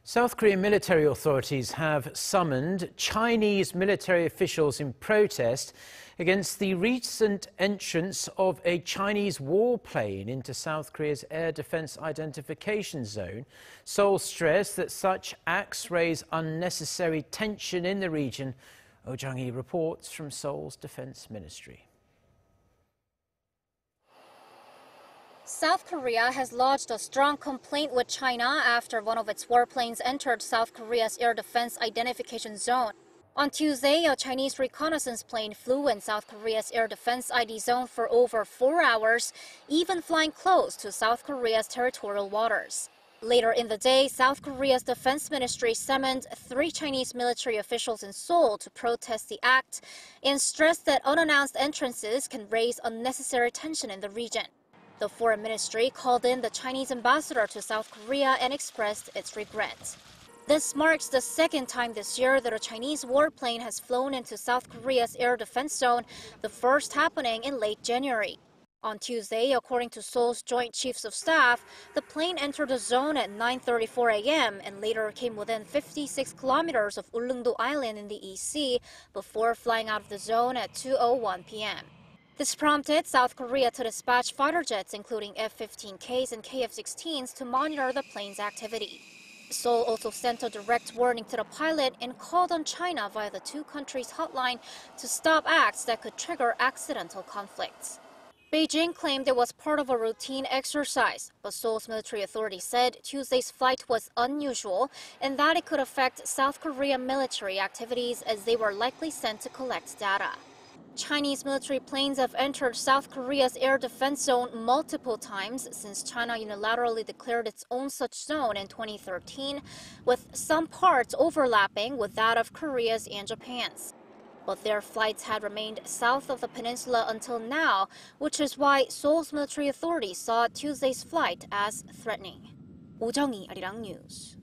South Korean military authorities have summoned Chinese military officials in protest against the recent entrance of a Chinese warplane into South Korea's air defense identification zone. Seoul stressed that such acts raise unnecessary tension in the region. Jung-hee reports from Seoul's defense ministry. South Korea has lodged a strong complaint with China after one of its warplanes entered South Korea's air defense identification zone. On Tuesday, a Chinese reconnaissance plane flew in South Korea's air defense ID zone for over 4 hours, even flying close to South Korea's territorial waters. Later in the day, South Korea's defense ministry summoned 3 Chinese military officials in Seoul to protest the act and stressed that unannounced entrances can raise unnecessary tension in the region. The foreign ministry called in the Chinese ambassador to South Korea and expressed its regret. This marks the second time this year that a Chinese warplane has flown into South Korea's air defense zone, the first happening in late January. On Tuesday, according to Seoul's Joint Chiefs of Staff, the plane entered the zone at 9:34 a.m. and later came within 56 kilometers of Ulleungdo Island in the East Sea before flying out of the zone at 2:01 p.m. This prompted South Korea to dispatch fighter jets, including F-15Ks and KF-16s, to monitor the plane's activity. Seoul also sent a direct warning to the pilot and called on China via the two countries' hotline to stop acts that could trigger accidental conflicts. Beijing claimed it was part of a routine exercise, but Seoul's military authorities said Tuesday's flight was unusual and that it could affect South Korean military activities as they were likely sent to collect data. Chinese military planes have entered South Korea's air defense zone multiple times since China unilaterally declared its own such zone in 2013, with some parts overlapping with that of Korea's and Japan's. But their flights had remained south of the peninsula until now, which is why Seoul's military authorities saw Tuesday's flight as threatening. Jung-hee, Arirang News.